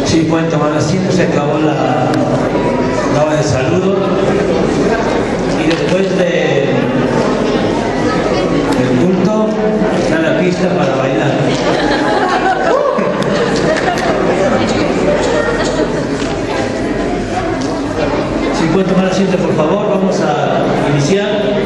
Sí, pueden tomar asiento, se acabó la de saludo y después del culto está la pista para bailar. Si pueden tomar asiento, por favor, vamos a iniciar.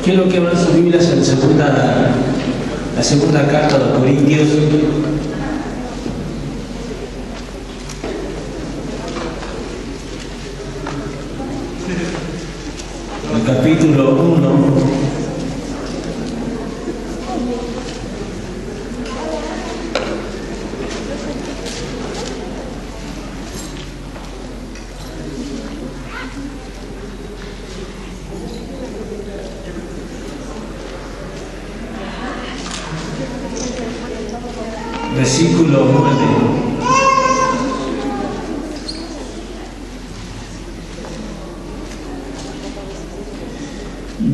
Quiero que abran sus Biblias en la segunda carta de Corintios. El capítulo 1. Versículo 9.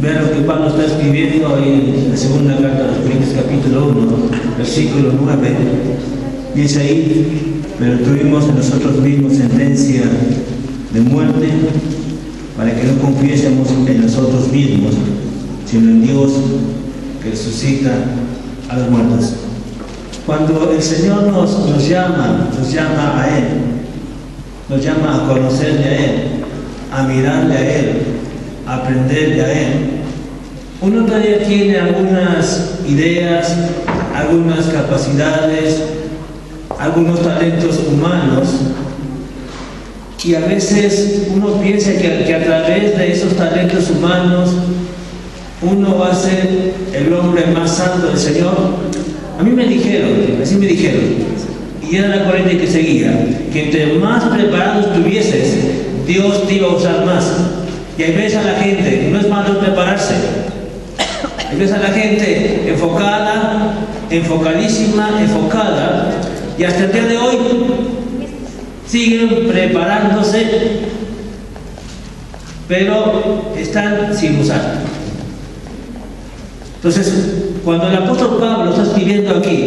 Vean lo que Pablo está escribiendo ahí en la segunda carta de los Corintios, capítulo 1, versículo 9. Dice ahí: pero tuvimos en nosotros mismos sentencia de muerte, para que no confiésemos en nosotros mismos, sino en Dios que resucita a los muertos. Cuando el Señor nos llama a Él, nos llama a conocerle a Él, a mirarle a Él, a aprenderle a Él, uno todavía tiene algunas ideas, algunas capacidades, algunos talentos humanos, y a veces uno piensa que a través de esos talentos humanos uno va a ser el hombre más santo del Señor. A mí me dijeron, así me dijeron, y era la corriente que seguía, que entre más preparado estuvieses, Dios te iba a usar más. Y hay veces a la gente, no es malo prepararse, hay veces a la gente enfocada, enfocadísima, enfocada, y hasta el día de hoy siguen preparándose, pero están sin usar. Entonces, cuando el apóstol Pablo está escribiendo aquí,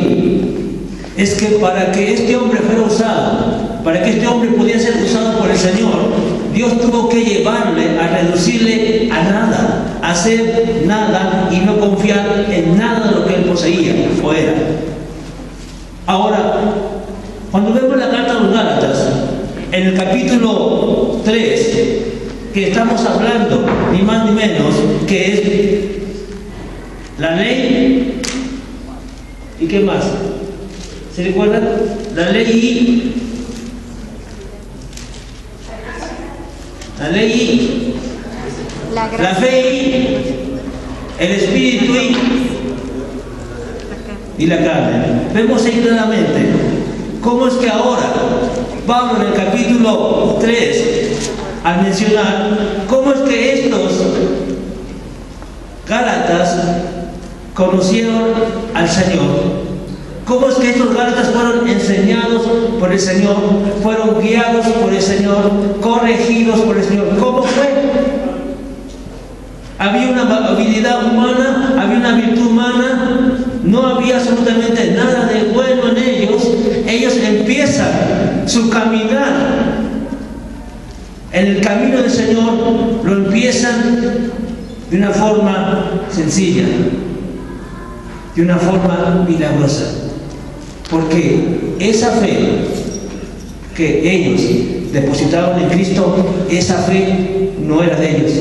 es que para que este hombre fuera usado, para que este hombre pudiera ser usado por el Señor, Dios tuvo que llevarle a reducirle a nada, a hacer nada y no confiar en nada de lo que él poseía o era. Ahora, cuando vemos la carta a los Gálatas, en el capítulo 3, que estamos hablando ni más ni menos que es la ley, ¿y qué más? ¿Se recuerdan? La ley y la fe y el espíritu y la carne. Vemos ahí claramente cómo es que ahora Pablo en el capítulo 3, al mencionar cómo es que estos Gálatas conocieron al Señor, cómo es que estos Gálatas fueron enseñados por el Señor, fueron guiados por el Señor, corregidos por el Señor. ¿Cómo fue? Había una habilidad humana, había una virtud humana, no había absolutamente nada de bueno en ellos. Ellos empiezan su caminar en el camino del Señor, lo empiezan de una forma sencilla, de una forma milagrosa, porque esa fe que ellos depositaron en Cristo, esa fe no era de ellos.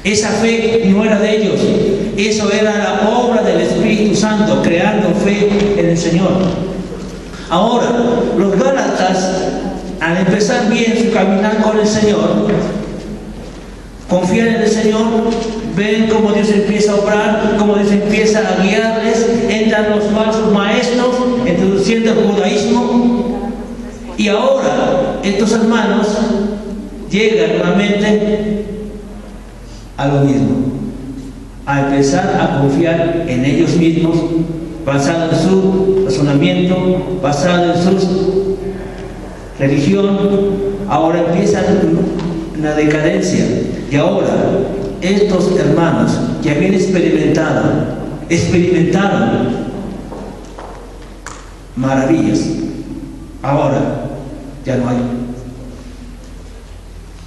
Esa fe no era de ellos. Eso era la obra del Espíritu Santo, creando fe en el Señor. Ahora, los Gálatas, al empezar bien su caminar con el Señor, confían en el Señor, ven cómo Dios empieza a obrar, cómo Dios empieza a guiarles, entran los falsos maestros introduciendo el judaísmo, y ahora estos hermanos llegan nuevamente a lo mismo, a empezar a confiar en ellos mismos, basado en su razonamiento, basado en su religión. Ahora empiezan una decadencia, y ahora estos hermanos que habían experimentaron maravillas, ahora ya no hay.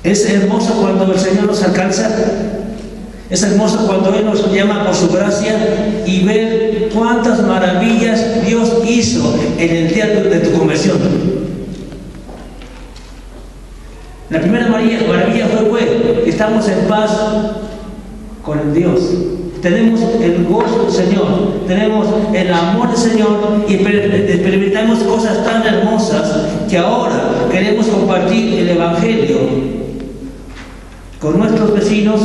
Es hermoso cuando el Señor nos alcanza, es hermoso cuando Él nos llama por su gracia y ver cuántas maravillas Dios hizo en el día de tu conversión. La primera maravilla fue que estamos en paz con el Dios. Tenemos el gozo del Señor, tenemos el amor del Señor y experimentamos cosas tan hermosas que ahora queremos compartir el Evangelio con nuestros vecinos,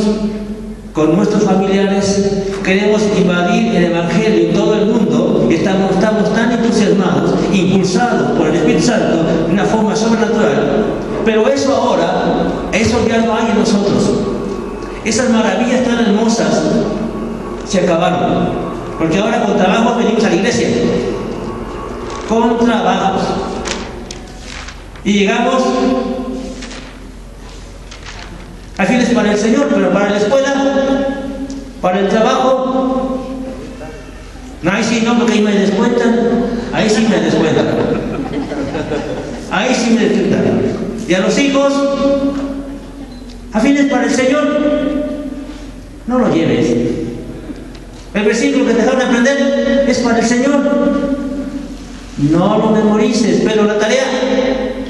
con nuestros familiares. Queremos invadir el Evangelio en todo el mundo y estamos tan entusiasmados, impulsados por el Espíritu Santo de una forma sobrenatural. Pero eso ahora, eso ya no hay en nosotros. Esas maravillas tan hermosas se acabaron, porque ahora con trabajos venimos a la iglesia, con trabajos, y llegamos a fines para el Señor, pero para la escuela, para el trabajo, no, ahí sí no, porque ahí me descuentan, ahí sí me descuentan, ahí sí me descuentan. Y a los hijos, a fines para el Señor, no lo lleves. El versículo que te dejaron aprender es para el Señor. No lo memorices, pero la tarea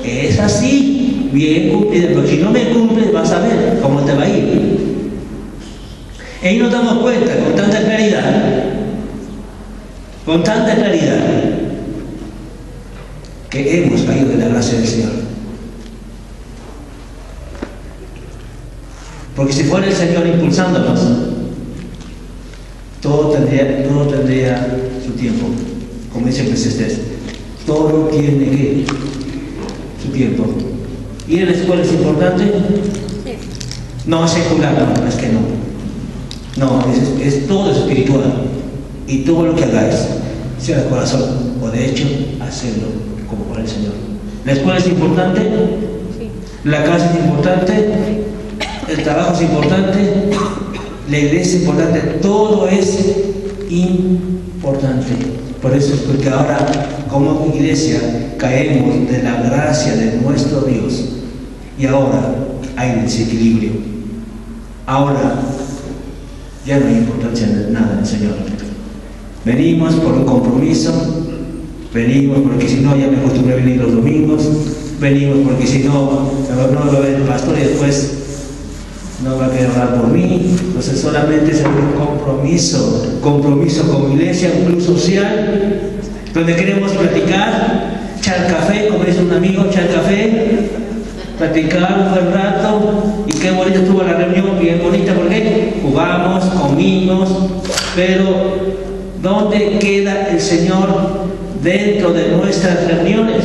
es así, bien cumplida. Pero si no me cumples, vas a ver cómo te va a ir. Y ahí nos damos cuenta con tanta claridad, que hemos caído de la gracia del Señor. Porque si fuera el Señor impulsándonos, todo tendría su tiempo. Como dice Eclesiastés, todo tiene su tiempo. ¿Ir a la escuela es importante? No, es secular, no, es que no. No, es todo espiritual. Y todo lo que hagáis, sea de corazón o de hecho, hacerlo como para el Señor. ¿La escuela es importante? ¿La casa es importante? ¿El trabajo es importante? ¿La iglesia es importante? Todo es importante. Por eso es porque ahora, como iglesia, caemos de la gracia de nuestro Dios. Y ahora hay desequilibrio. Ahora ya no hay importancia en nada en el Señor. Venimos por un compromiso, venimos porque si no ya me acostumbré a venir los domingos, venimos porque si no va a ver el pastor y después no va a querer orar por mí. Entonces solamente es un compromiso con iglesia, un club social, donde queremos platicar, echar café, como dice un amigo, echar café, platicar un buen rato. Y qué bonita estuvo la reunión, bien bonita, porque jugamos, comimos, pero ¿dónde queda el Señor dentro de nuestras reuniones?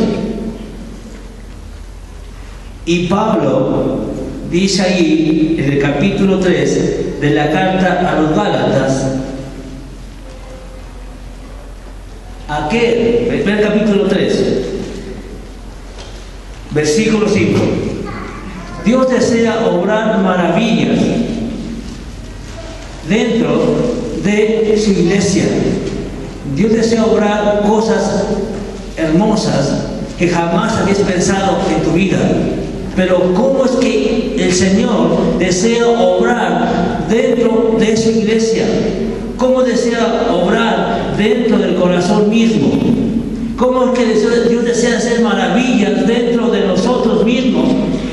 Y Pablo dice ahí, en el capítulo 3 de la carta a los Gálatas, el capítulo 3, versículo 5, Dios desea obrar maravillas dentro de su iglesia. Dios desea obrar cosas hermosas que jamás habías pensado en tu vida. Pero ¿cómo es que el Señor desea obrar dentro de su iglesia? ¿Cómo desea obrar dentro del corazón mismo? ¿Cómo es que Dios desea hacer maravillas dentro de nosotros mismos?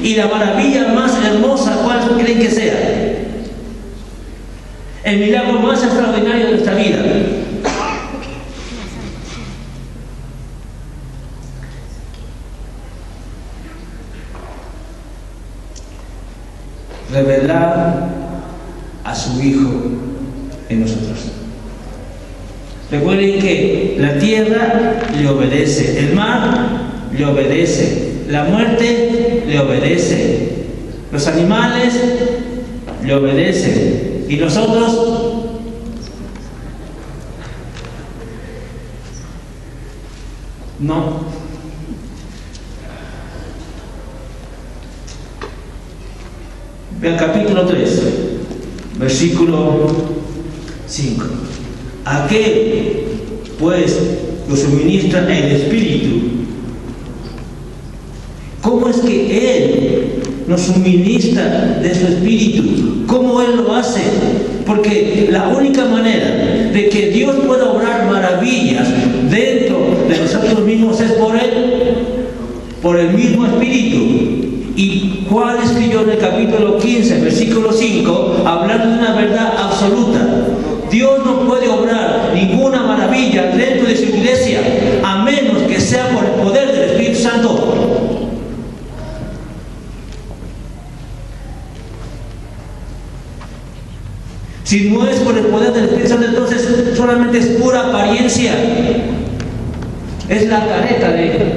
Y la maravilla más hermosa, ¿cuál creen que sea? el milagro más extraordinario de nuestra vida. Revelar a su Hijo en nosotros. Recuerden que la tierra le obedece, el mar le obedece, la muerte le obedece, los animales le obedecen, y nosotros no. Vean capítulo 3, versículo 5. Aquel, pues, lo suministra el Espíritu. ¿Cómo es que Él nos suministra de su Espíritu? ¿Cómo Él lo hace? Porque la única manera de que Dios pueda obrar maravillas dentro de nosotros mismos es por Él, por el mismo Espíritu. ¿Y Juan escribió en el capítulo 15, versículo 5, hablando de una verdad absoluta? Dios no puede obrar ninguna maravilla dentro de su iglesia a menos que sea por el poder del Espíritu Santo. Si no es por el poder del Espíritu Santo, entonces solamente es pura apariencia. Es la careta de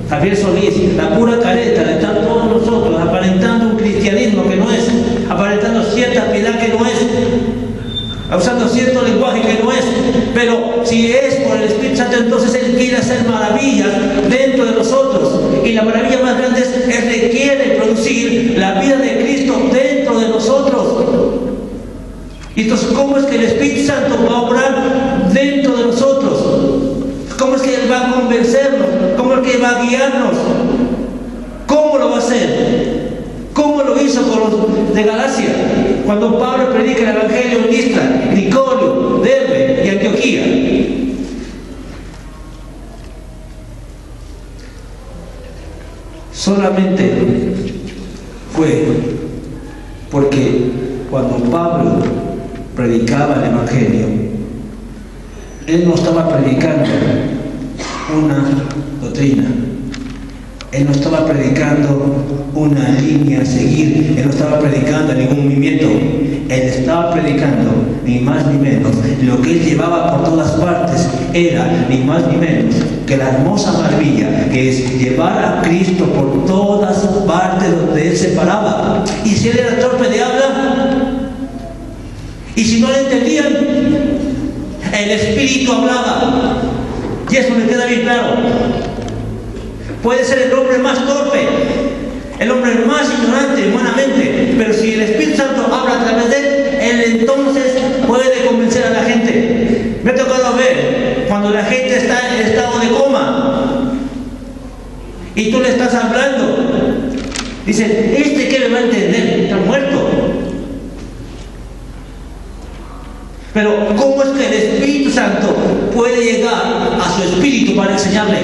Javier Solís, la pura careta de estar todos nosotros aparentando un cristianismo que no es, aparentando cierta piedad que no es, usando cierto lenguaje que no es. Pero si es por el Espíritu Santo, entonces Él quiere hacer maravillas dentro de nosotros, y la maravilla más grande es que quiere producir la vida de Cristo dentro de nosotros. Y entonces, ¿cómo es que el Espíritu Santo va a obrar dentro de nosotros? ¿Cómo es que Él va a convencernos? ¿Cómo es que va a guiarnos? ¿Cómo lo va a hacer? ¿Cómo lo hizo con los de Galacia? Cuando Pablo predica el Evangelio en Listra, en Iconio, Derbe y Antioquía. Solamente fue porque cuando Pablo predicaba el Evangelio, él no estaba predicando una doctrina, él no estaba predicando una línea a seguir, él no estaba predicando ningún movimiento, él estaba predicando ni más ni menos. Lo que él llevaba por todas partes era ni más ni menos que la hermosa maravilla que es llevar a Cristo por todas partes donde él se paraba. Y si él era torpe de habla, y si no le entendían, el Espíritu hablaba. Y eso me queda bien claro. Puede ser el hombre más torpe, el hombre más ignorante humanamente, pero si el Espíritu Santo habla a través de él entonces puede convencer a la gente. Me ha tocado ver cuando la gente está en estado de coma y tú le estás hablando, dicen, ¿este qué me va a entender? Está muerto. Pero ¿cómo es que el Espíritu Santo puede llegar a su espíritu para enseñarle?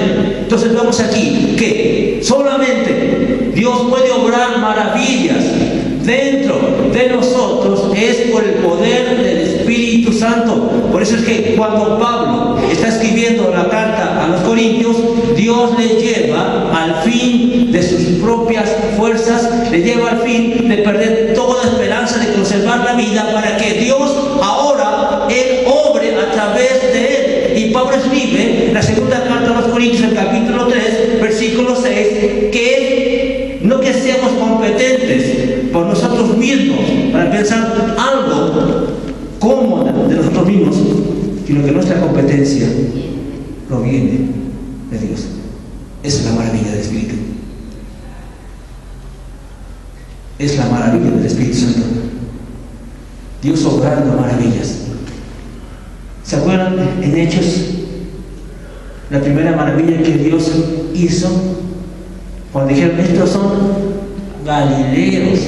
Entonces vemos aquí que solamente Dios puede obrar maravillas dentro de nosotros es por el poder del Espíritu Santo. Por eso es que cuando Pablo está escribiendo la carta a los Corintios, Dios le lleva al fin de sus propias fuerzas, le lleva al fin de perder toda esperanza de conservar la vida, para que Dios ahora Él obre a través de él. Y Pablo escribe la segunda carta a los Corintios, el capítulo 3, versículo 6, que no que seamos competentes por nosotros mismos para pensar algo cómodo de nosotros mismos, sino que nuestra competencia proviene de Dios. Esa es la maravilla del Espíritu. Es la maravilla del Espíritu Santo. Dios obrando maravillas. ¿Se acuerdan en Hechos? La primera maravilla que Dios hizo, cuando dijeron, estos son galileos.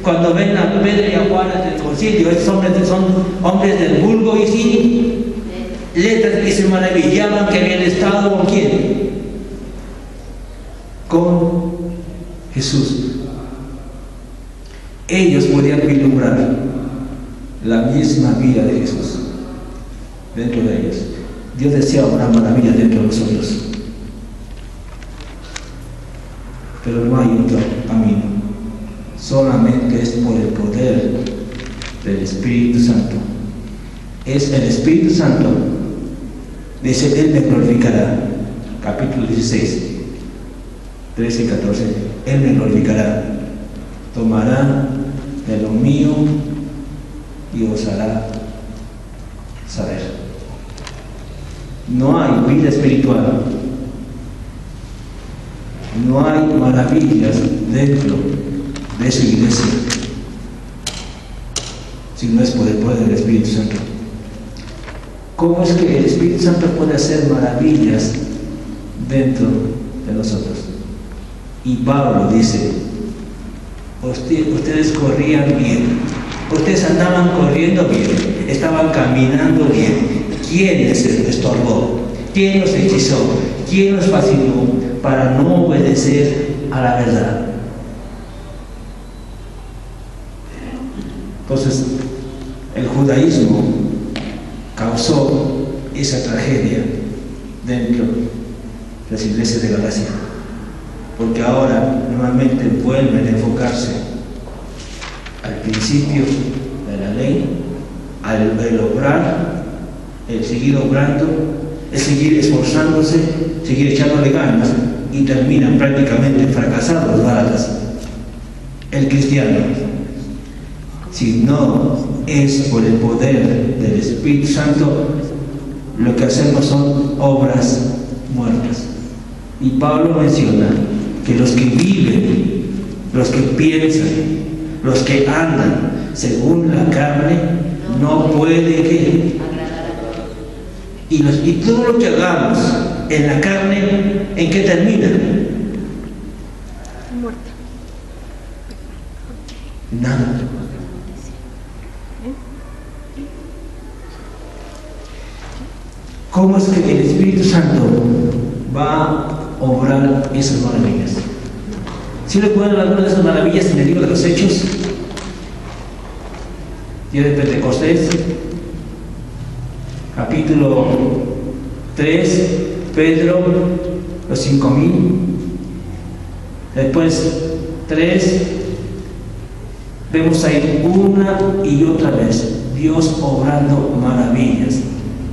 Cuando ven a Pedro y a Juan del concilio, estos hombres son hombres del vulgo y sin letras, y se maravillaban que habían estado con quién, con Jesús. Ellos podían vislumbrar la misma vida de Jesús dentro de ellos. Dios desea una maravilla dentro de nosotros, pero no hay otro camino, solamente es por el poder del Espíritu Santo. Es el Espíritu Santo, dice, Él me glorificará, capítulo 16, 13 y 14, Él me glorificará, tomará de lo mío y os hará saber. No hay vida espiritual, no hay maravillas dentro de su iglesia si no es por el poder del Espíritu Santo. ¿Cómo es que el Espíritu Santo puede hacer maravillas dentro de nosotros? Y Pablo dice, ustedes corrían bien, ustedes andaban corriendo bien, estaban caminando bien. ¿Quién les estorbó? ¿Quién los hechizó? ¿Quién los fascinó para no obedecer a la verdad? Entonces, el judaísmo causó esa tragedia dentro de las iglesias de Galacia, porque ahora nuevamente vuelven a enfocarse al principio de la ley, al obrar, el seguir obrando, el seguir esforzándose, seguir echándole ganas, y terminan prácticamente fracasados los gálatas. El cristiano, si no es por el poder del Espíritu Santo, lo que hacemos son obras muertas. Y Pablo menciona que los que viven, los que piensan, los que andan según la carne, no puede que y todo lo que hagamos en la carne, ¿en qué termina? Muerte. Nada. ¿Cómo es que el Espíritu Santo va a obrar esas maravillas? ¿Sí recuerdan algunas de esas maravillas en el libro de los Hechos? Día de Pentecostés, capítulo 3, Pedro, los 5,000. Después 3, vemos ahí una y otra vez Dios obrando maravillas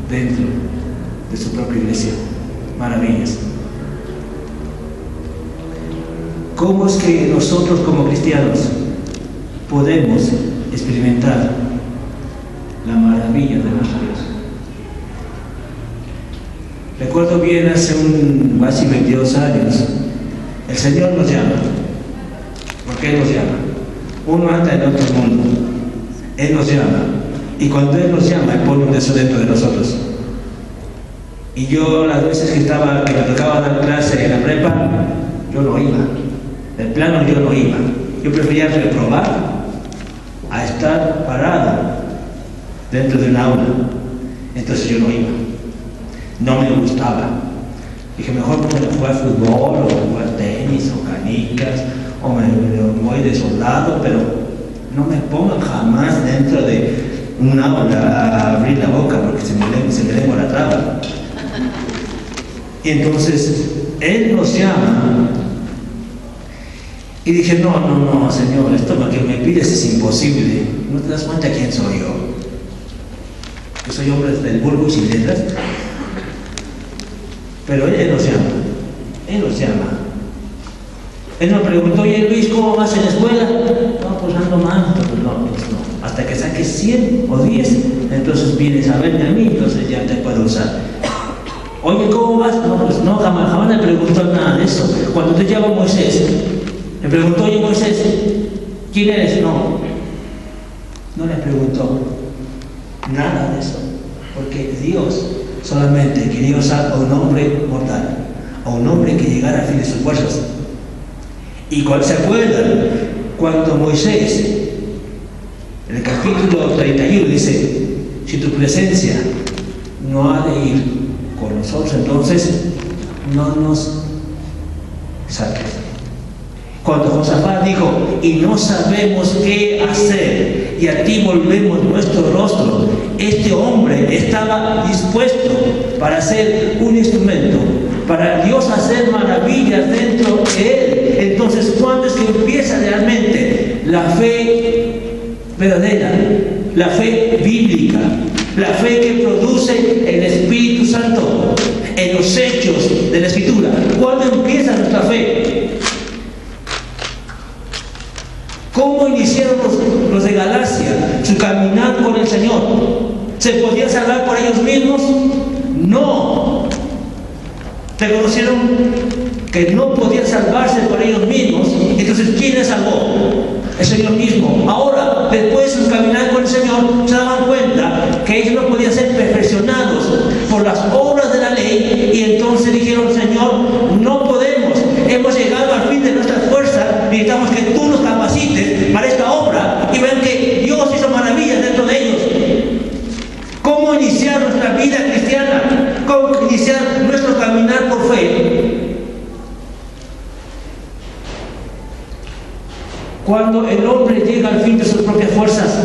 dentro de su propia iglesia. Maravillas. ¿Cómo es que nosotros como cristianos podemos experimentar la maravilla de nuestro Dios? Recuerdo bien hace casi 22 años, el Señor nos llama. ¿Por qué nos llama? Uno anda en otro mundo, Él nos llama, y cuando Él nos llama, Él pone un deseo dentro de nosotros. Y yo las veces que me tocaba dar clase en la prepa, yo no iba. De plano yo no iba. Yo prefería reprobar a estar parado dentro de un aula. Entonces yo no iba. No me gustaba. Dije, mejor me voy a fútbol, o jugar tenis, o canicas, o me voy de soldado, pero no me pongan jamás dentro de un aula a abrir la boca, porque se me lengua la traba. Y entonces Él nos llama, y dije, no, Señor, esto que me pides es imposible. ¿No te das cuenta quién soy yo? Yo soy hombre del vulgo y sin letras. Pero Él nos llama, Él nos llama. Él me preguntó, oye Luis, ¿cómo vas en la escuela? No, pues ando mal. Pues no. Hasta que saques 100 o 10, entonces vienes a verme a mí, entonces ya te puedo usar. Oye, ¿cómo vas? No, pues no, jamás me preguntó nada de eso. Cuando te llama Moisés, me preguntó, oye Moisés, ¿quién eres? No le preguntó nada de eso, porque Dios solamente quería usar a un hombre mortal, a un hombre que llegara al fin de sus fuerzas. Y cuando se acuerdan, cuando Moisés, en el capítulo 31, dice, si tu presencia no ha de ir con nosotros, entonces no nos saques. Cuando Josafat dijo, y no sabemos qué hacer, y a ti volvemos nuestro rostro, este hombre estaba dispuesto para ser un instrumento, para Dios hacer maravillas dentro de él. Entonces, ¿cuándo es que empieza realmente la fe verdadera, la fe bíblica, la fe que produce el Espíritu Santo en los hechos de la Escritura? ¿Cuándo empieza nuestra fe? ¿Cómo iniciaron los de Galacia su caminar con el Señor? ¿Se podían salvar por ellos mismos? No. Reconocieron que no podían salvarse por ellos mismos. Entonces, ¿quién les salvó? El Señor mismo. Ahora, después de su caminar con el Señor, se daban cuenta que ellos no podían ser perfeccionados por las obras de la ley, y entonces dijeron, Señor, no podemos, hemos llegado al fin de nuestras fuerzas, necesitamos que tú nos capacites para esta obra. Y ven que Dios hizo maravillas dentro de ellos. ¿Cómo iniciar nuestra vida cristiana? ¿Cómo iniciar nuestro caminar por fe? Cuando el hombre llega al fin de sus propias fuerzas,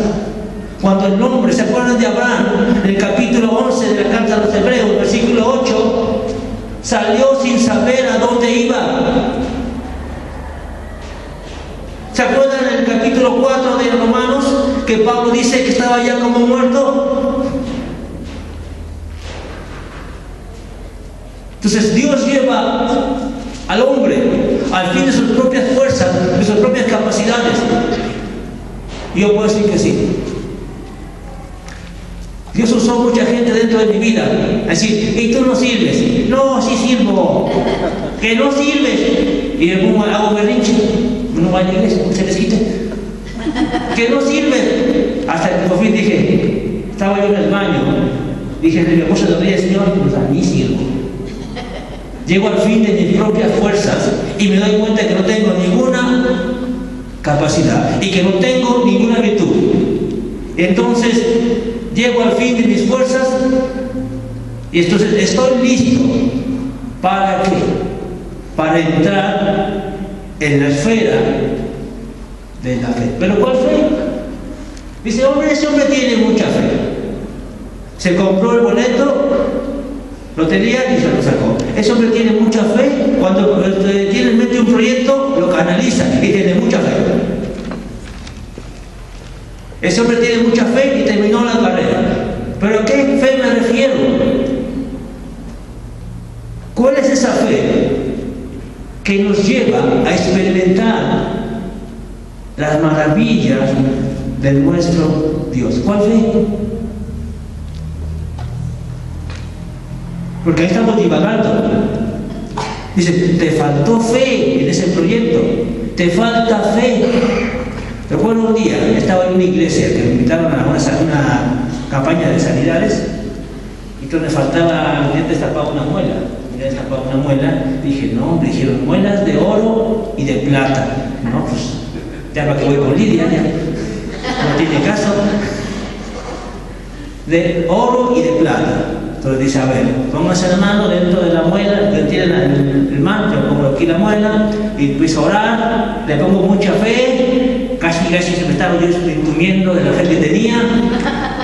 cuando el hombre, ¿se acuerdan de Abraham? En el capítulo 11 de la carta a los Hebreos, versículo 8, salió sin saber a dónde iba. ¿Se acuerdan en el capítulo 4 de Romanos que Pablo dice que estaba ya como muerto? Entonces Dios lleva al hombre al fin de sus propias fuerzas, de sus propias capacidades. Y yo puedo decir que sí. Dios usó mucha gente dentro de mi vida. Así, y tú no sirves. No, sí sirvo. Que no sirves. Y me pongo, hago berrinche. No va a la iglesia, se les quite. Que no sirves. Hasta que por fin dije, estaba yo en el baño. Dije, mi esposa le dije, Señor, pues a mí sirvo. Llego al fin de mis propias fuerzas y me doy cuenta que no tengo ninguna capacidad y que no tengo ninguna virtud. Entonces, llego al fin de mis fuerzas y entonces estoy listo. ¿Para qué? Para entrar en la esfera de la fe. ¿Pero cuál fe? Dice, hombre, ese hombre tiene mucha fe. Se compró el boleto, lo tenía y se lo sacó. Ese hombre tiene mucha fe. Cuando tiene en mente un proyecto, lo canaliza y tiene mucha fe. Ese hombre tiene mucha fe y terminó la carrera. ¿Pero a qué fe me refiero? ¿Cuál es esa fe que nos lleva a experimentar las maravillas de nuestro Dios? ¿Cuál fe? Porque ahí estamos divagando. Dice, te faltó fe en ese proyecto, te falta fe. Recuerdo un día, estaba en una iglesia que me invitaron a una campaña de sanidades, y entonces me faltaba, me destapaba una muela. Me destapaba una muela, dije, no, me dijeron muelas de oro y de plata. No, pues, ya para que voy con Lidia, ya no tiene caso. De oro y de plata. Entonces dice, a ver, póngase la mano dentro de la muela, que tiene el manto, pongo aquí la muela, y empiezo a orar, le pongo mucha fe, casi se me estaba yo entumiendo de la fe que tenía.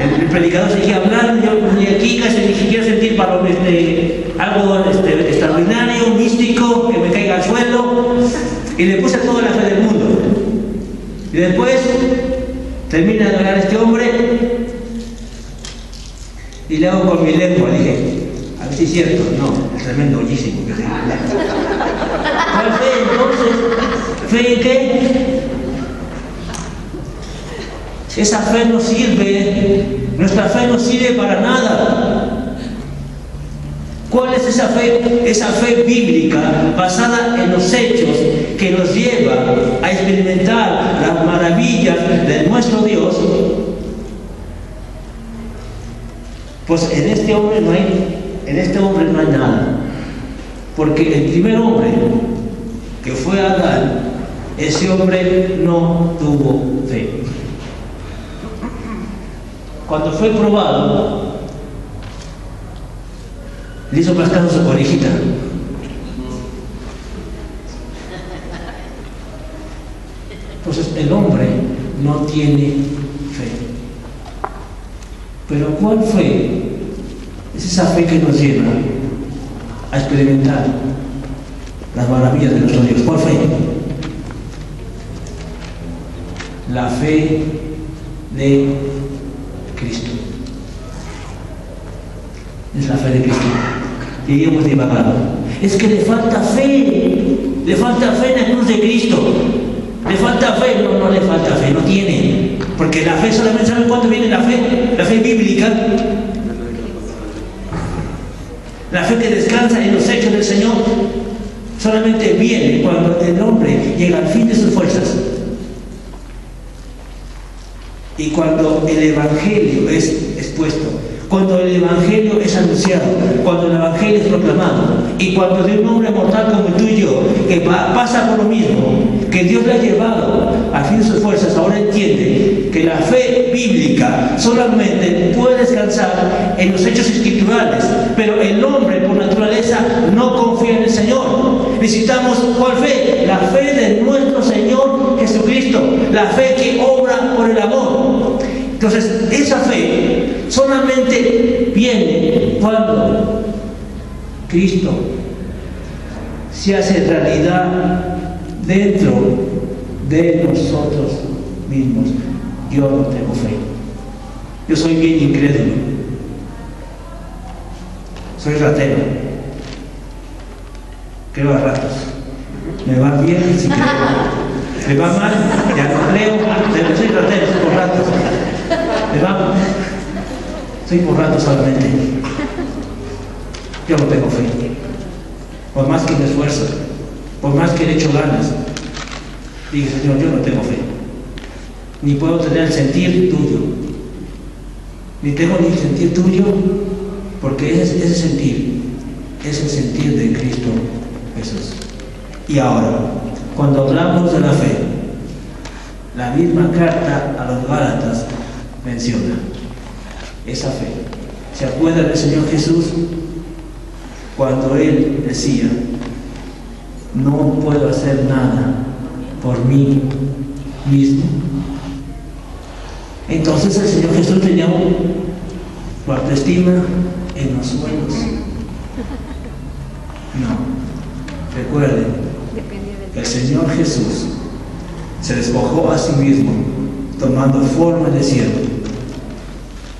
El predicador seguía hablando, yo ponía aquí, casi ni siquiera sentir para algo extraordinario, místico, que me caiga al suelo, y le puse toda la fe del mundo. Y después termina de orar este hombre, y le hago con mi lengua, dije, a ver si es cierto. No, es tremendo hoyísimo que tengo. ¿Cuál fe entonces? ¿Fe en qué? Esa fe no sirve, nuestra fe no sirve para nada. ¿Cuál es esa fe? Esa fe bíblica basada en los hechos que nos lleva a experimentar las maravillas de nuestro Dios. Pues en este hombre no hay nada. Porque el primer hombre que fue Adán, ese hombre no tuvo fe. Cuando fue probado, le hizo más caso a su conejita. el hombre no tiene fe. Pero ¿cuál fe? Es esa fe que nos lleva a experimentar las maravillas de nuestro Dios. ¿Cuál fe? La fe de Cristo. Es la fe de Cristo. Y hemos divagado. Es que le falta fe. Le falta fe en la cruz de Cristo. Le falta fe. No, no le falta fe. No tiene. Porque la fe solamente, ¿saben cuándo viene la fe? La fe bíblica. La fe que descansa en los hechos del Señor solamente viene cuando el hombre llega al fin de sus fuerzas. Y cuando el Evangelio es expuesto, cuando el Evangelio es anunciado, cuando el Evangelio es proclamado, y cuando de un hombre mortal como tú y yo, que pasa por lo mismo, que Dios le ha llevado al fin de sus fuerzas, ahora entiende que la fe bíblica solamente puede descansar en los hechos escriturales, pero el hombre por naturaleza no confía en el Señor. Necesitamos, ¿cuál fe? La fe de nuestro Señor Jesucristo, la fe que obra por el amor. Entonces, esa fe solamente viene cuando Cristo se hace realidad dentro de nosotros mismos. Yo no tengo fe. Yo soy bien incrédulo. Soy ratero. Creo a ratos. Me va bien si creo. Me va mal, ya no creo. Pero soy ratero, soy por ratos. Me va. Soy por ratos solamente. Yo no tengo fe. Por más que me esfuerzo, por más que le echo ganas, digo, Señor, yo no tengo fe. Ni puedo tener el sentir tuyo. Ni tengo ni el sentir tuyo, porque ese sentir es el sentir de Cristo Jesús. Y ahora, cuando hablamos de la fe, la misma carta a los Gálatas menciona esa fe. ¿Se acuerdan del Señor Jesús? Cuando Él decía, no puedo hacer nada por mí mismo. Entonces el Señor Jesús tenía su autoestima en los suelos. No. Recuerden, el Señor Jesús se despojó a sí mismo, tomando forma de siervo,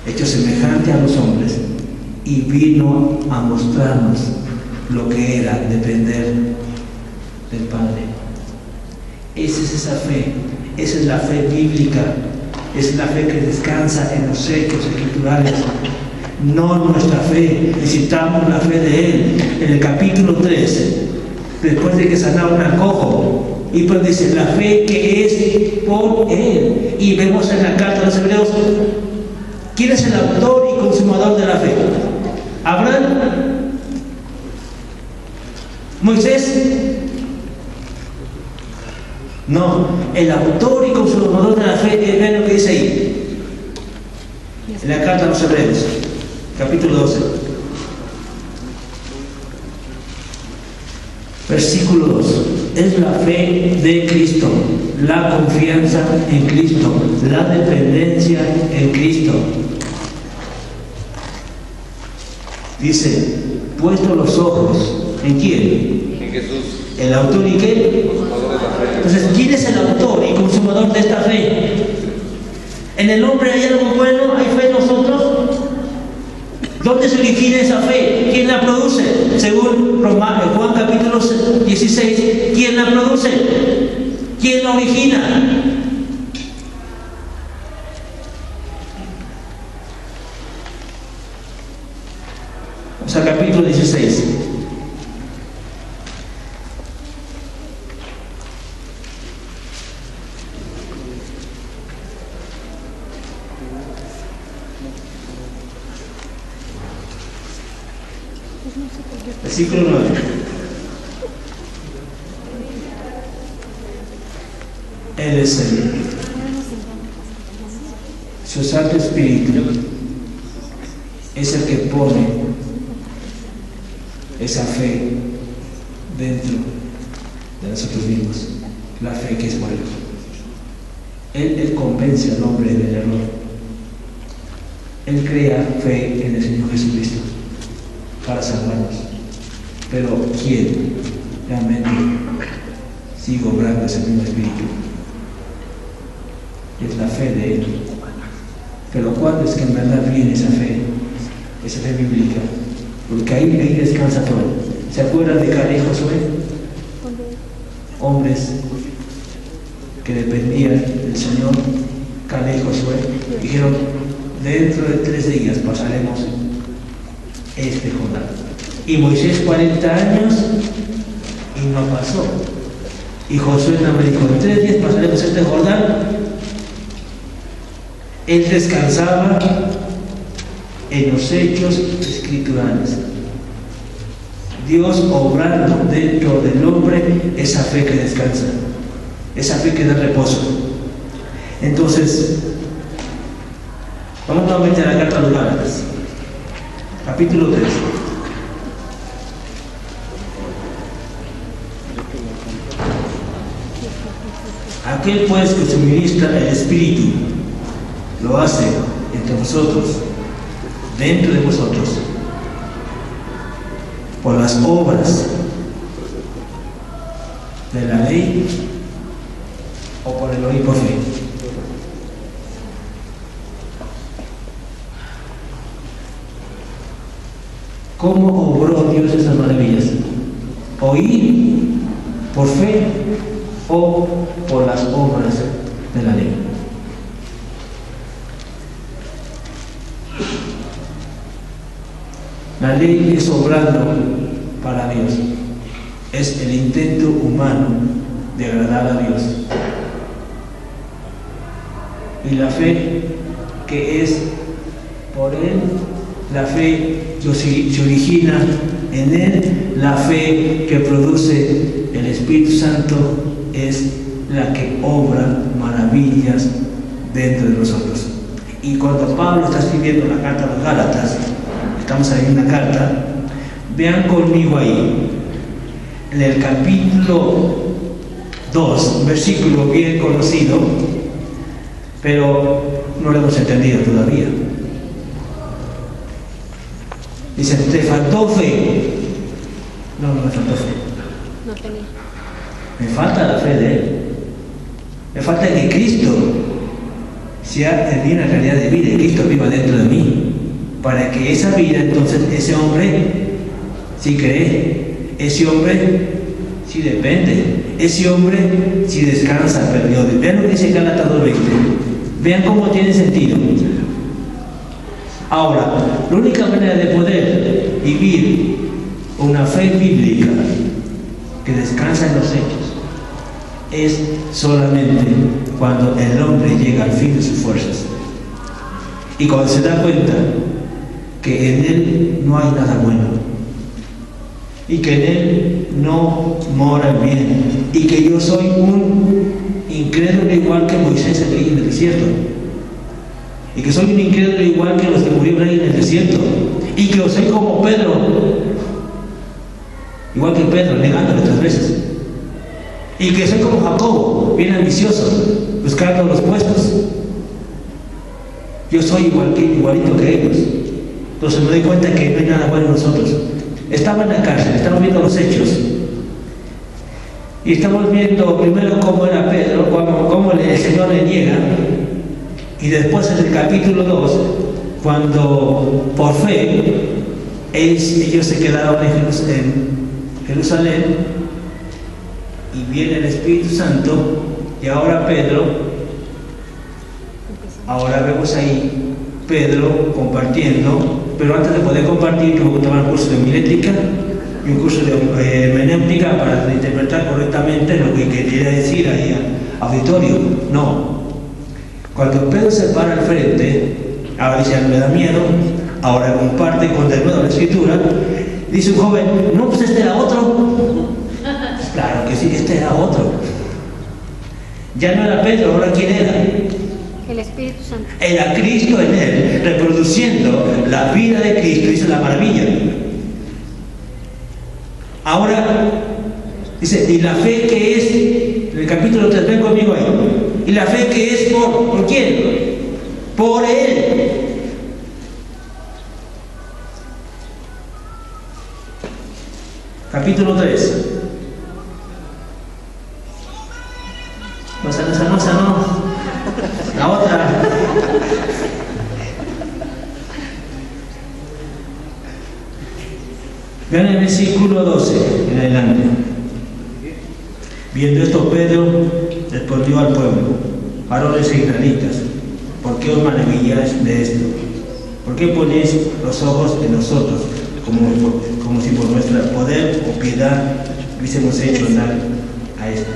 hecho semejante a los hombres, y vino a mostrarnos lo que era depender del Padre. Esa es esa fe, esa es la fe bíblica, es la fe que descansa en los hechos escriturales, no nuestra fe. Necesitamos la fe de Él. En el capítulo 3, después de que sanaron al cojo, y pues dice, la fe que es por Él. Y vemos en la carta de los Hebreos, ¿quién es el autor y consumador de la fe? ¿Abraham? ¿Moisés? No, el autor y consumador de la fe, vean lo que dice ahí, en la carta a los Hebreos, capítulo 12, versículo 2. Es la fe de Cristo, la confianza en Cristo, la dependencia en Cristo. Dice, puesto los ojos, ¿en quién? En Jesús. ¿El autor y qué? Entonces, ¿quién es el autor y consumador de esta fe? ¿En el hombre hay algo bueno? ¿Hay fe en nosotros? ¿Dónde se origina esa fe? ¿Quién la produce? Según Juan capítulo 16, ¿quién la produce? ¿Quién la origina? Vamos al capítulo 16. Versículo 9. Él es el su Santo Espíritu es el que pone esa fe dentro de nosotros mismos, la fe que es buena. Él convence al hombre del error. Él crea fe en el Señor Jesucristo para salvarnos. Pero ¿quién realmente sigue obrando ese mismo Espíritu? Es la fe de Él. Pero ¿cuándo es que en verdad viene esa fe bíblica? Porque ahí descansa todo. ¿Se acuerdan de Caleb y Josué? Hombres que dependían del Señor. Caleb y Josué dijeron: dentro de 3 días pasaremos este Jordán. Y Moisés 40 años y no pasó. Y Josué también dijo: en 3 días pasaremos este Jordán. Él descansaba en los hechos escriturales. Dios obrando dentro del hombre esa fe que descansa, esa fe que da reposo. Entonces, vamos nuevamente a la carta a los Gálatas, capítulo 3. Aquel pues que suministra el Espíritu lo hace entre vosotros, dentro de vosotros, por las obras de la ley o por el oír por fe. ¿Cómo obró Dios esas maravillas? ¿Oír por fe o por las obras de la ley? La ley es obrando para Dios. Es el intento humano de agradar a Dios. Y la fe que es por Él, la fe que se origina en Él, la fe que produce el Espíritu Santo, es la que obra maravillas dentro de nosotros. Y cuando Pablo está escribiendo la carta a los Gálatas, estamos ahí en una carta, vean conmigo ahí, en el capítulo 2, versículo bien conocido, pero no lo hemos entendido todavía. Dice: ¿te faltó fe? No me faltó fe. No tenía. Me falta la fe de Él. Me falta que Cristo sea en mí una realidad de vida, y Cristo viva dentro de mí, para que esa vida, entonces, ese hombre sí cree, ese hombre sí depende, ese hombre sí descansa, perdió. Vean lo que dice Gálatas 2:20. Vean cómo tiene sentido. Ahora, la única manera de poder vivir una fe bíblica que descansa en los hechos es solamente cuando el hombre llega al fin de sus fuerzas y cuando se da cuenta que en él no hay nada bueno y que en él no mora el bien y que yo soy un incrédulo igual que Moisés ahí en el desierto, y que soy un incrédulo igual que los que murieron ahí en el desierto, y que yo soy como Pedro, igual que Pedro, negándolo 3 veces, y que soy como Jacobo, bien ambicioso, buscando los puestos. Yo soy igualito que ellos. Entonces me doy cuenta que no hay nada bueno en nosotros. Estaba en la cárcel, estamos viendo los hechos, y estamos viendo primero cómo era Pedro, cómo el Señor le niega, y después en el capítulo 2, cuando por fe ellos se quedaron en Jerusalén, y viene el Espíritu Santo, y ahora Pedro, ahora vemos ahí Pedro compartiendo, pero antes de poder compartir tuvo que tomar un curso de homilética y un curso de hermenéutica para interpretar correctamente lo que quería decir ahí al auditorio. No. Cuando Pedro se para al frente, ahora dice: me da miedo, ahora comparte con de nuevo la escritura, dice un joven: no, pues este era otro. Claro que sí, este era otro. Ya no era Pedro, ahora ¿quién era? El Espíritu Santo. Era Cristo en él, reproduciendo la vida de Cristo. Dice la maravilla. Ahora, dice: y la fe que es, en el capítulo 3, ven conmigo ahí, ¿Y la fe que es por quién? Por Él. Capítulo 3. Esa no. La otra. Vean el versículo 12 en adelante. Viendo esto, Pedro respondió al pueblo: varones israelitas, ¿por qué os maravilláis de esto? ¿Por qué ponéis los ojos en nosotros, como si por nuestro poder o piedad hubiésemos hecho andar a esto?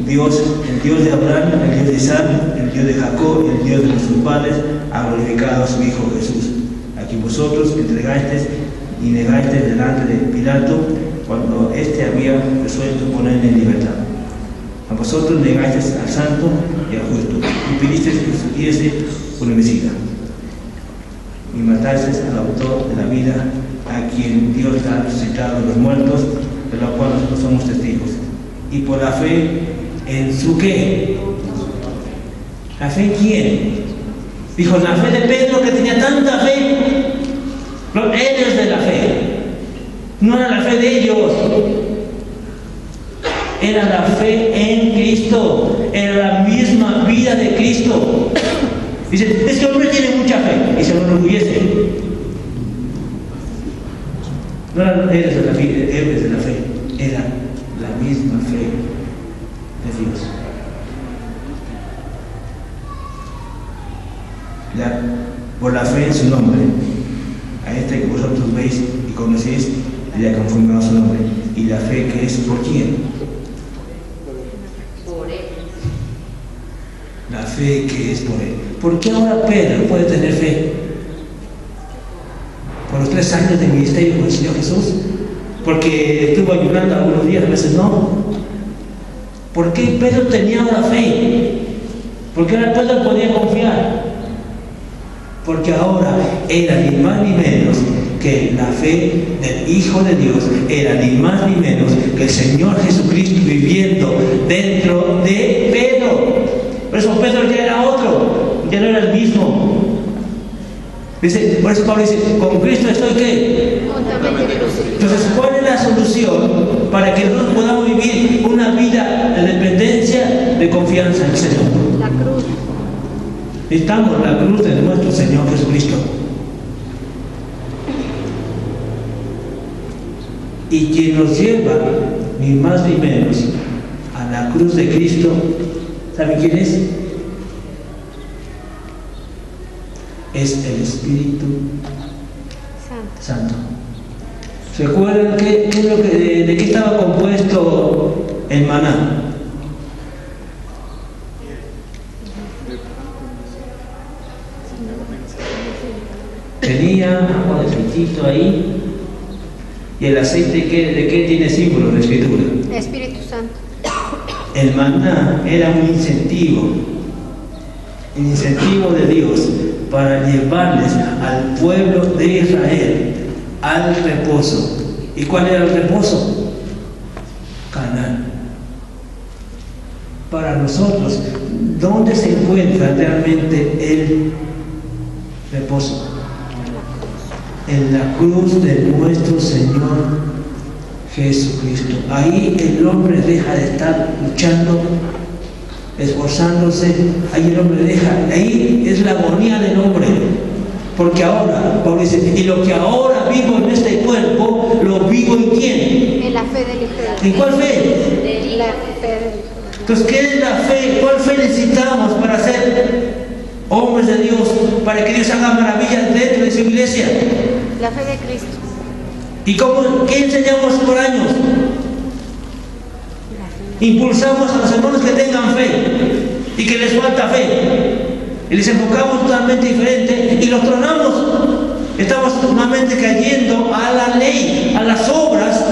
Dios, el Dios de Abraham, el Dios de Isaac, el Dios de Jacob, el Dios de nuestros padres, ha glorificado a su Hijo Jesús, a quien vosotros entregasteis y negasteis delante de Pilato cuando éste había resuelto ponerle en libertad. A vosotros negasteis al santo y al justo, y pedisteis que surgiese un homicida, y matasteis al autor de la vida, a quien Dios ha resucitado de los muertos, de lo cual nosotros somos testigos. Y por la fe en su qué. ¿La fe en quién? Dijo, la fe de Pedro, que tenía tanta fe. No, él es de la fe. No era la fe de ellos. Era la fe en Cristo. Era la misma vida de Cristo. Dice, este hombre tiene mucha fe y se lo enorgullece. No era él es de la fe. Era la misma fe de Dios. Por la fe en su nombre, a este que vosotros veis y conocéis, le ha confirmado su nombre. Y la fe que es por quién. Por Él. La fe que es por Él. ¿Por qué ahora Pedro puede tener fe? ¿Por los 3 años de ministerio con el Señor Jesús? ¿Porque estuvo ayunando algunos días, a veces no? ¿Por qué Pedro tenía ahora fe? ¿Por qué ahora Pedro podía confiar? Porque ahora era ni más ni menos que la fe del Hijo de Dios, era ni más ni menos que el Señor Jesucristo viviendo dentro de Pedro. Por eso Pedro ya era otro, ya no era el mismo. Dice, por eso Pablo dice, con Cristo estoy ¿qué? Entonces, ¿cuál es la solución para que nosotros podamos vivir una vida de dependencia, de confianza en el Señor? La cruz. Necesitamos la cruz de nuestro Señor Jesucristo. Y quien nos lleva, ni más ni menos, a la cruz de Cristo, ¿sabe quién es? Es el Espíritu Santo. ¿Se acuerdan de qué estaba compuesto el maná? Tenía agua de aceitito ahí. ¿Y el aceite de qué tiene símbolo la Escritura? Espíritu Santo. El maná era un incentivo. El incentivo de Dios para llevarles al pueblo de Israel al reposo. ¿Y cuál era el reposo? Canaán. Para nosotros, ¿dónde se encuentra realmente el reposo? En la cruz de nuestro Señor Jesucristo. Ahí el hombre deja de estar luchando, esforzándose, ahí el hombre deja, ahí es la agonía del hombre, porque ahora, Pablo dice, y lo que ahora vivo en este cuerpo, lo vivo en quién? En la fe del Hijo de Dios. ¿En cuál fe? La fe del Hijo de Dios. Entonces, ¿qué es la fe? ¿Cuál fe necesitamos para ser hombres de Dios, para que Dios haga maravillas dentro de su iglesia? La fe de Cristo. ¿Y qué enseñamos por años? Impulsamos a los hermanos que tengan fe y que les falta fe, y les enfocamos totalmente diferente y los tronamos. Estamos totalmente cayendo a la ley, a las obras,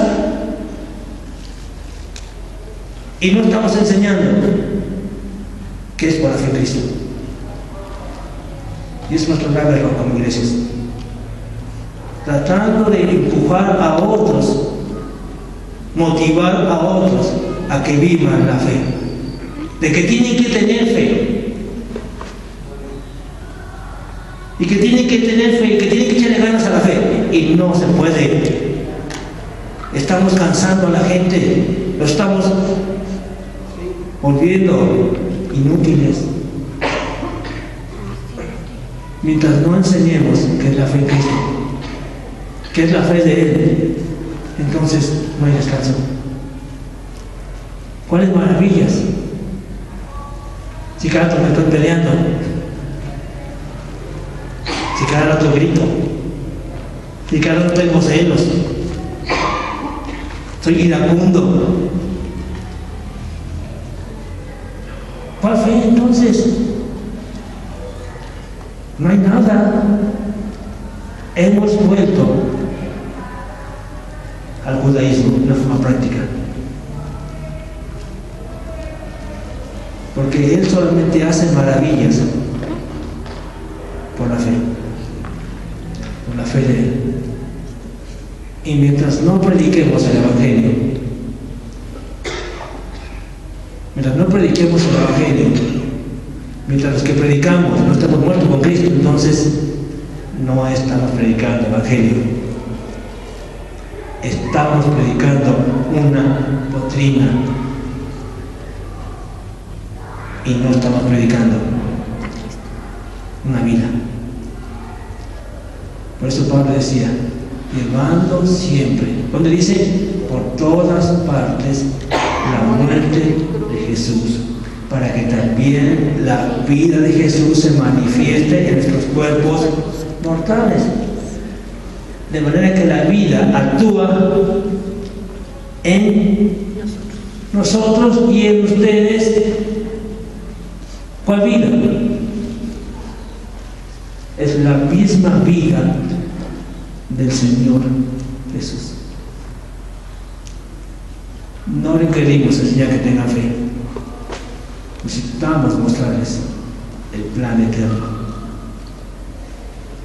y no estamos enseñando qué es por la fe en Cristo. Y es nuestro grave error como iglesias, tratando de empujar a otros, motivar a otros a que vivan la fe, de que tienen que tener fe, y que tienen que tener fe, y que tienen que echarle ganas a la fe, y no se puede. Estamos cansando a la gente, lo estamos volviendo inútiles. Mientras no enseñemos qué es la fe en Cristo, qué es la fe de Él, entonces no hay descanso. ¿Cuáles maravillas? Si cada rato me estoy peleando, si cada rato grito, si cada rato tengo celos, soy iracundo. ¿Cuál fe entonces? No hay nada. Hemos vuelto al judaísmo de una forma práctica, porque Él solamente hace maravillas por la fe de Él. Y mientras no prediquemos el Evangelio, mientras los que predicamos no estamos muertos con Cristo, entonces no estamos predicando el Evangelio. Estamos predicando una doctrina y no estamos predicando una vida. Por eso Pablo decía, llevando siempre, donde dice, por todas partes la muerte de Jesús, para que también la vida de Jesús se manifieste en nuestros cuerpos mortales. De manera que la vida actúa en nosotros y en ustedes. ¿Cuál vida? Es la misma vida del Señor Jesús. No requerimos enseñar que tengan fe. Necesitamos mostrarles el plan eterno,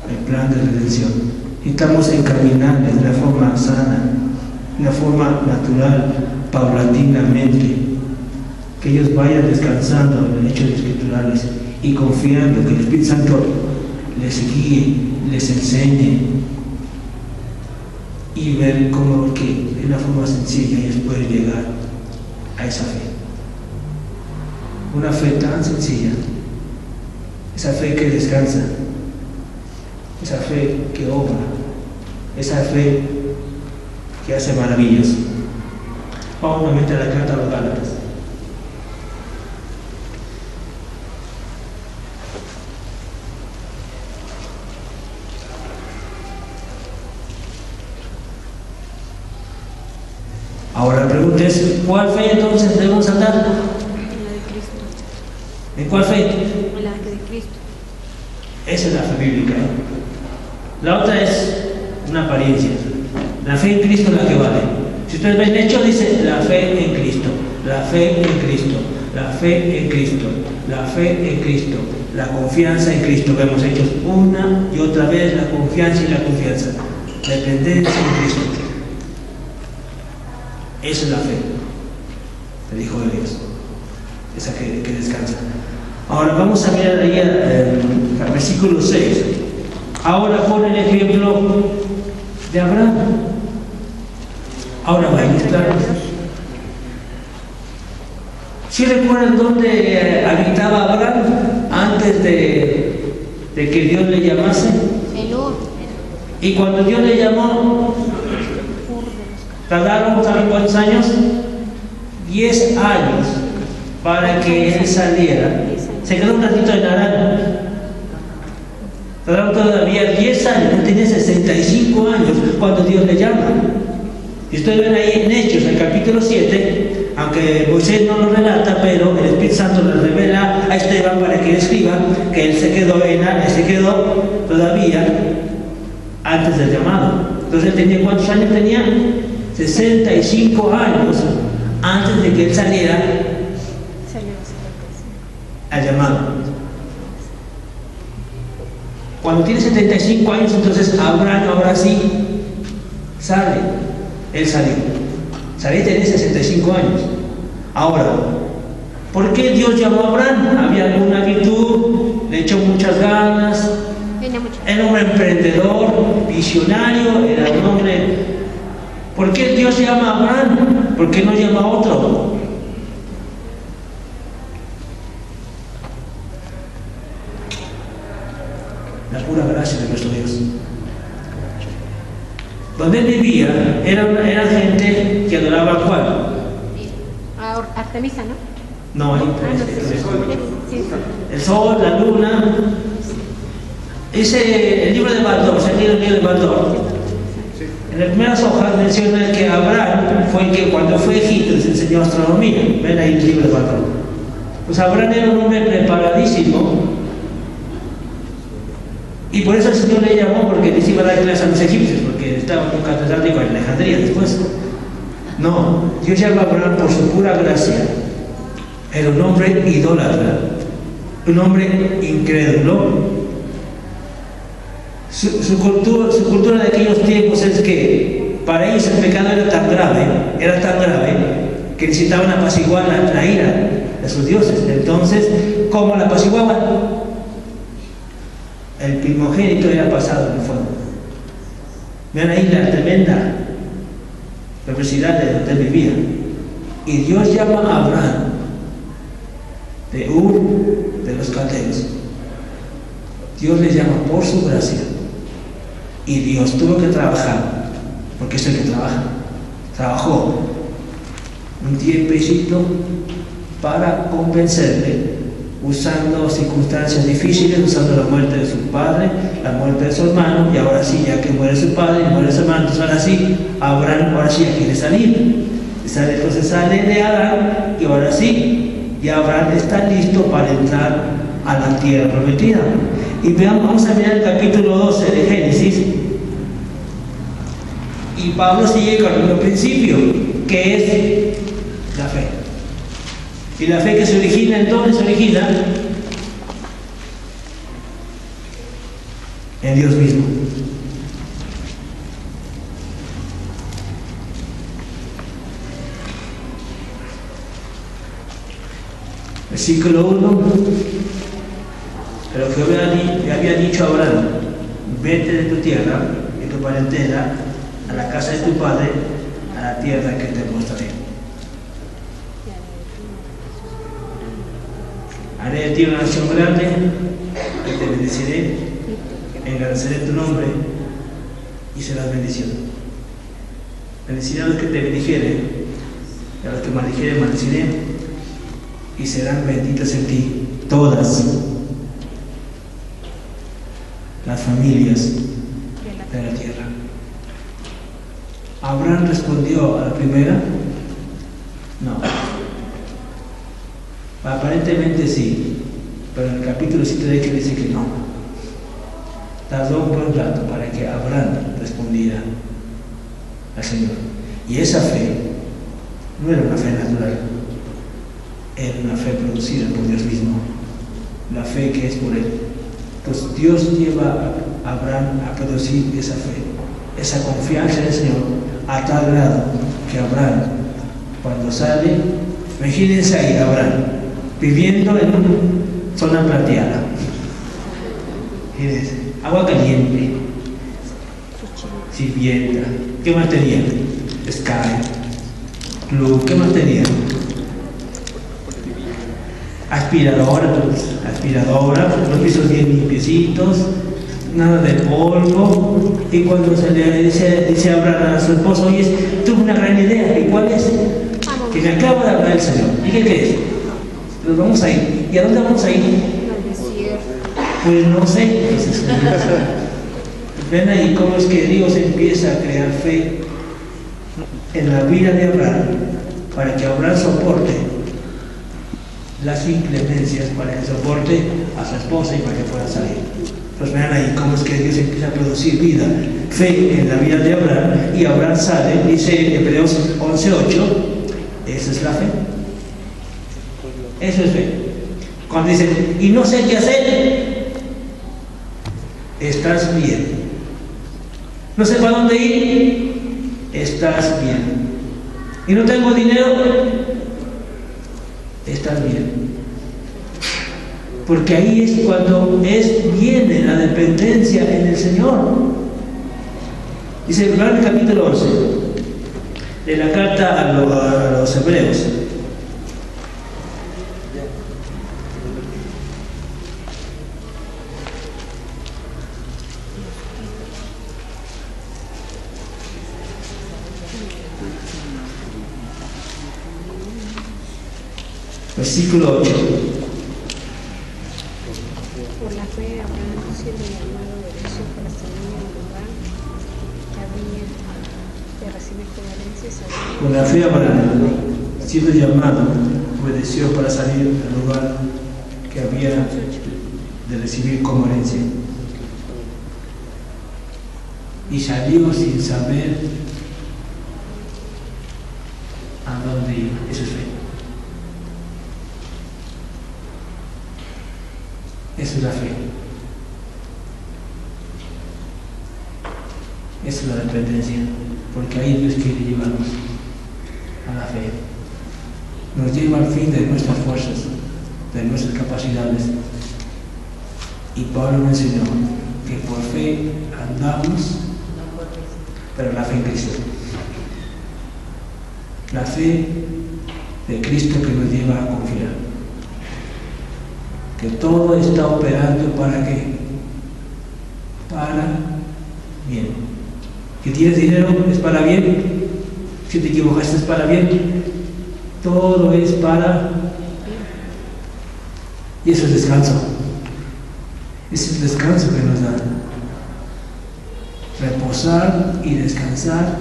el plan de redención. Necesitamos encaminarles de una forma sana, de una forma natural, paulatinamente, que ellos vayan descansando en los hechos escriturales y confiando que el Espíritu Santo les guíe, les enseñe, y ver cómo que de una forma sencilla ellos pueden llegar a esa fe. Una fe tan sencilla, esa fe que descansa, esa fe que obra, esa fe que hace maravillas. Vamos nuevamente a la carta a los Gálatas. Ahora la pregunta es, ¿cuál fe entonces debemos andar? En la de Cristo. ¿En cuál fe? En la de Cristo. Esa es la fe bíblica. La otra es una apariencia. La fe en Cristo es la que vale. Si ustedes ven hecho, dice la fe en Cristo, la fe en Cristo, la fe en Cristo, la fe en Cristo, la confianza en Cristo. Vemos hechos una y otra vez la confianza y la confianza. Dependencia en Cristo. Esa es la fe del Hijo de Dios, esa que descansa. Ahora vamos a mirar ahí al versículo 6. Ahora pone el ejemplo de Abraham. Ahora va a ilustrar. ¿Sí recuerdan dónde habitaba Abraham antes de que Dios le llamase? En Ur. Y cuando Dios le llamó, tardaron, ¿saben cuántos años? 10 años para que él saliera. Se quedó un ratito en Harán. Tardaron todavía 10 años, él tenía 65 años cuando Dios le llama. Y ustedes ven ahí en Hechos, el capítulo 7, aunque Moisés no lo relata, pero el Espíritu Santo le revela a Esteban para que él escriba que él se quedó todavía antes del llamado. Entonces él tenía, ¿cuántos años tenía? 65 años antes de que él saliera al llamado. Cuando tiene 75 años, entonces Abraham ahora sí sale. Él salió. Salió y tenía 65 años. Ahora, ¿por qué Dios llamó a Abraham? ¿Había alguna virtud? ¿Le echó muchas ganas? Era un emprendedor, visionario, era un hombre. ¿Por qué Dios llama a Abraham? ¿Por qué no llama a otro? La pura gracia de nuestro Dios. Donde él vivía era gente que adoraba a ¿cuál? A Artemisa, ¿no? No, ahí Sí. el sol, la luna. Dice el libro de Baldor, se lee el libro de Baldor. En las primeras hojas menciona que Abraham fue el que cuando fue a Egipto les enseñó astronomía. Ven ahí el libro de Baldor. Pues Abraham era un hombre preparadísimo. Y por eso el Señor le llamó, porque les iba a dar clases a los egipcios, porque estaba un catedrático en Alejandría después. No, Dios llama a Abraham por su pura gracia. Era un hombre idólatra, un hombre incrédulo. Su cultura de aquellos tiempos es que para ellos el pecado era tan grave, que necesitaban apaciguar la ira de sus dioses. Entonces, ¿cómo la apaciguaban? El primogénito era pasado en el fuego. Vean ahí la tremenda perversidad de donde él vivía. Y Dios llama a Abraham de Ur de los Caldeos. Dios le llama por su gracia. Y Dios tuvo que trabajar, porque es el que trabaja. Trabajó un tiempecito para convencerle, usando circunstancias difíciles, usando la muerte de su padre, la muerte de su hermano, y ahora sí, ya que muere su padre y muere su hermano, entonces ahora sí, Abraham ahora sí ya quiere salir. Entonces sale de Adán, y ahora sí, ya Abraham está listo para entrar a la tierra prometida. Y veamos, vamos a mirar el capítulo 12 de Génesis, y Pablo sigue con el mismo principio, que es la fe. Y la fe que se origina, ¿en dónde se origina? En Dios mismo. Versículo 1. Pero Jehová le había dicho a Abraham: vete de tu tierra y tu parentela a la casa de tu padre, a la tierra que te mostraré. Haré de ti una nación grande, y te bendeciré, engrandeceré tu nombre y serás bendición. Bendeciré a los que te bendijeren, y a los que maldijeren maldeciré, y serán benditas en ti todas las familias de la tierra. Abraham respondió a la primera: no. Aparentemente sí, pero en el capítulo 7 de hecho dice que no. Tardó un buen rato para que Abraham respondiera al Señor. Y esa fe no era una fe natural, era una fe producida por Dios mismo, la fe que es por Él. Pues Dios lleva a Abraham a producir esa fe, esa confianza en el Señor, a tal grado que Abraham, cuando sale, imagínense ahí Abraham viviendo en una zona plateada, agua caliente, sirvienta, ¿qué más tenía? Sky, Club, ¿qué más tenía? Aspiradora, los pisos bien limpiecitos, nada de polvo. Y cuando se le dice Abraham a su esposo: oye, tuve una gran idea. ¿Y cuál es? Que me acaba de hablar el Señor. ¿Y qué crees? Nos vamos a ir. ¿Y a dónde vamos a ir? Al desierto. Pues no sé. Entonces, ven ahí cómo es que Dios empieza a crear fe en la vida de Abraham, para que Abraham soporte las inclemencias, para que soporte a su esposa y para que pueda salir. Pues vean ahí cómo es que Dios empieza a producir vida, fe en la vida de Abraham, y Abraham sale, dice Hebreos 11:8, esa es la fe. Eso es fe. Cuando dicen, y no sé qué hacer, estás bien. No sé para dónde ir, 1 estás bien. Y no tengo dinero, 1 estar bien. Porque ahí es cuando viene la dependencia en el Señor. Dice en el capítulo 11 de la carta a los hebreos. Versículo 8. Por la fe, Abraham, siendo llamado, obedeció para salir al lugar que había de recibir como herencia. Con la fe, Abraham, siendo llamado, obedeció para salir al lugar que había de recibir como herencia. Y salió sin saber a dónde iba. Eso es fe. Eso es la fe. Eso es la dependencia. Porque ahí Dios quiere llevarnos a la fe. Nos lleva al fin de nuestras fuerzas, de nuestras capacidades. Y Pablo me enseñó que por fe andamos, pero la fe en Cristo. La fe de Cristo que nos lleva a confiar. Que todo está operando para qué? Para bien. Que tienes dinero es para bien. Si te equivocaste es para bien. Todo es para. Y eso es descanso. Ese es el descanso que nos da. Reposar y descansar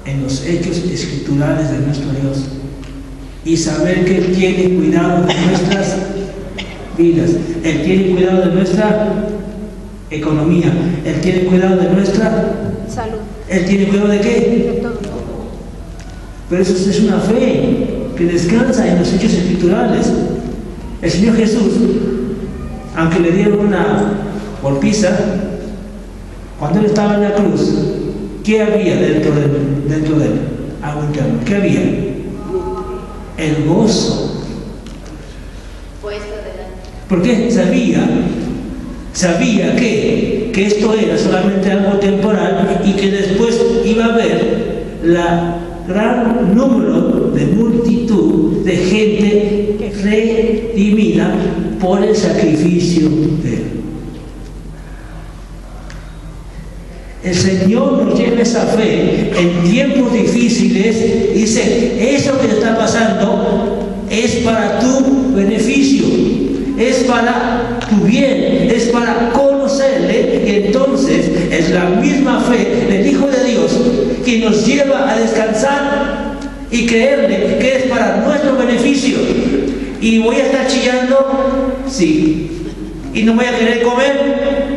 en los hechos escriturales de nuestro Dios. Y saber que Él tiene cuidado de nuestras vidas. Él tiene cuidado de nuestra economía. Él tiene cuidado de nuestra salud. Él tiene cuidado de qué? De todo. Pero eso es una fe que descansa en los hechos escriturales. El Señor Jesús, aunque le dieron una golpiza, cuando Él estaba en la cruz, ¿qué había dentro de Él? Algo interno. ¿Qué había? El gozo. Porque sabía que esto era solamente algo temporal y que después iba a haber la gran número de multitud de gente redimida por el sacrificio de Él. El Señor nos lleva esa fe en tiempos difíciles. Dice, eso que te está pasando es para tu beneficio, es para tu bien, es para conocerle. Y entonces es la misma fe del Hijo de Dios que nos lleva a descansar y creerle que es para nuestro beneficio. ¿Y voy a estar chillando? Sí. ¿Y no voy a querer comer?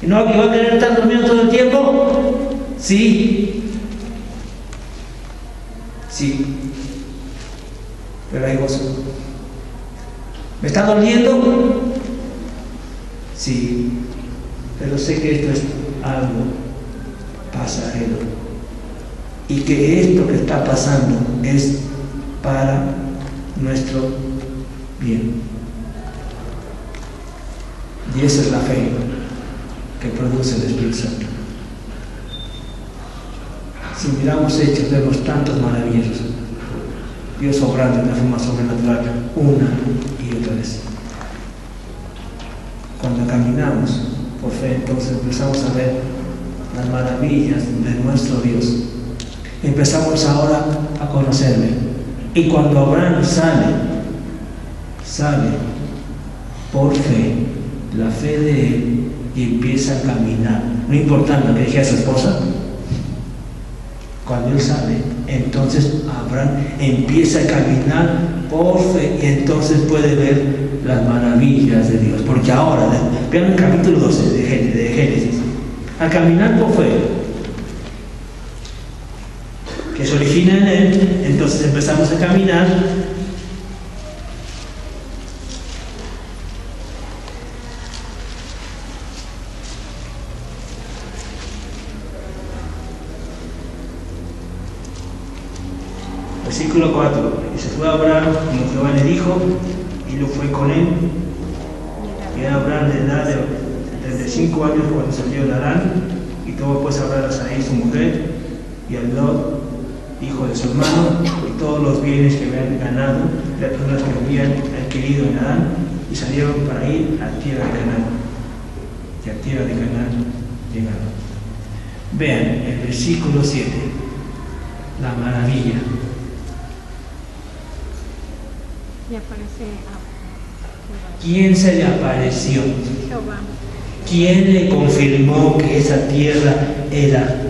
¿Y no voy a querer estar durmiendo todo el tiempo? Sí. Sí. Pero hay gozo. ¿Me está doliendo? Sí. Pero sé que esto es algo pasajero. Y que esto que está pasando es para nuestro bien. Y esa es la fe que produce el Espíritu Santo. Si miramos hechos, vemos tantos maravillosos. Dios obrando de una forma sobrenatural una y otra vez. Cuando caminamos por fe, entonces empezamos a ver las maravillas de nuestro Dios. Empezamos ahora a conocerle. Y cuando Abraham sale por fe, la fe de él, y empieza a caminar, no importando lo que dije a su esposa. Cuando él sale, entonces Abraham empieza a caminar por fe y entonces puede ver las maravillas de Dios. Porque ahora, vean el capítulo 12 de Génesis, al caminar por fe, que se origina en él, entonces empezamos a caminar Versículo 4. Y se fue a Abraham como Jehová le dijo, y lo fue con él. Y era Abraham de edad de 75 años cuando salió de Harán, y tomó pues Abraham a Sarai su mujer, y a Lot, hijo de su hermano, y todos los bienes que habían ganado, las personas que habían adquirido en Harán, y salieron para ir a tierra de Canaán. Y a tierra de Canaán llegaron. Vean el versículo 7, la maravilla. Y aparece ¿Quién se le apareció? Jehová. ¿Quién le confirmó que esa tierra era?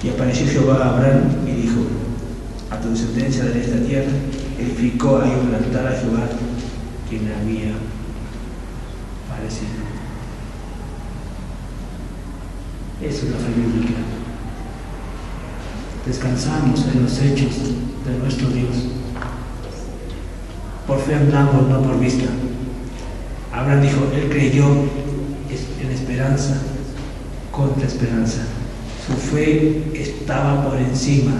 Y apareció Jehová a Abraham y dijo: a tu descendencia de esta tierra. Edificó ahí un altar a Jehová, quien había aparecido. Eso es la fe bíblica. Descansamos en los hechos de nuestro Dios. Por fe andamos, no por vista. Abraham dijo, él creyó en esperanza contra esperanza. Su fe estaba por encima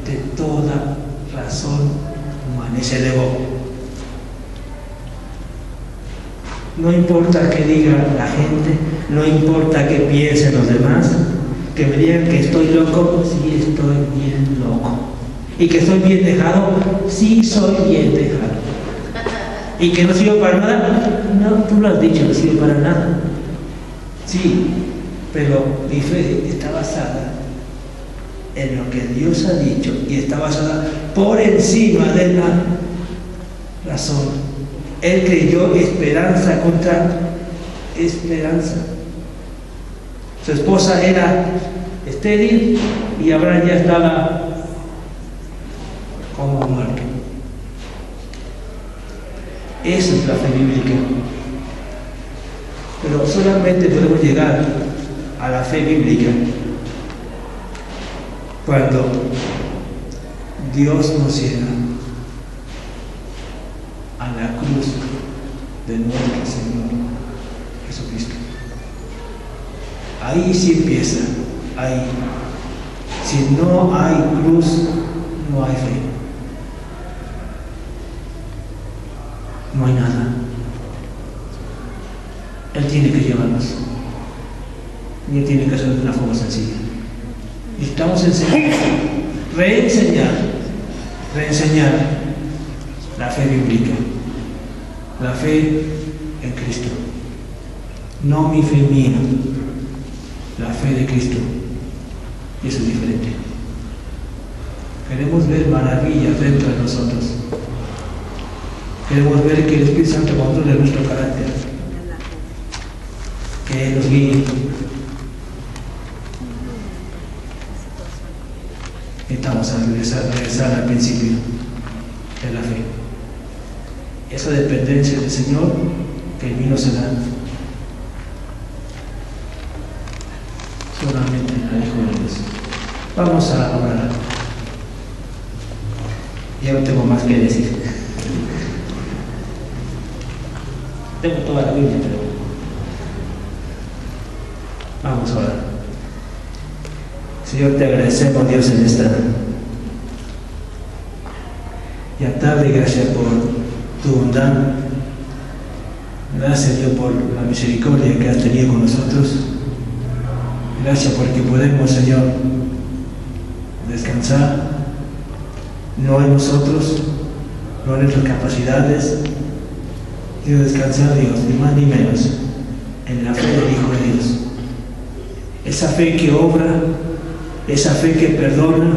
de toda razón humana y se elevó. No importa qué diga la gente, no importa qué piensen los demás, que me digan que estoy loco, sí estoy bien loco. Y que estoy bien dejado, sí soy bien dejado. Y que no sirvo para nada, no, tú lo has dicho, no sirve para nada. Sí, pero mi fe está basada en lo que Dios ha dicho y está basada por encima de la razón. Él creyó esperanza contra esperanza. Su esposa era estéril y Abraham ya estaba como muerto. Eso es la fe bíblica. Pero solamente podemos llegar a la fe bíblica cuando Dios nos lleva a la cruz de nuestro Señor Jesucristo. Ahí sí empieza, ahí. Si no hay cruz, no hay fe. No hay nada. Él tiene que llevarnos. Y Él tiene que hacerlo de una forma sencilla. Necesitamos enseñar, reenseñar la fe bíblica, la fe en Cristo. No mi fe mía, la fe de Cristo. Y eso es diferente. Queremos ver maravillas dentro de nosotros. Queremos ver que el Espíritu Santo controle nuestro carácter, que Él nos guíe. Necesitamos regresar al principio de la fe. Esa dependencia del Señor que en mí no se da. Solamente al Hijo de Dios. Vamos a orar. Ya no tengo más que decir. Tengo toda la Biblia, pero vamos a orar. Señor, te agradecemos, Dios, en esta ya tarde. Gracias por tu bondad. Gracias, Dios, por la misericordia que has tenido con nosotros. Gracias porque podemos, Señor, descansar, no en nosotros, no en nuestras capacidades, sino descansar, Dios, ni más ni menos, en la fe del Hijo de Dios. Esa fe que obra, esa fe que perdona,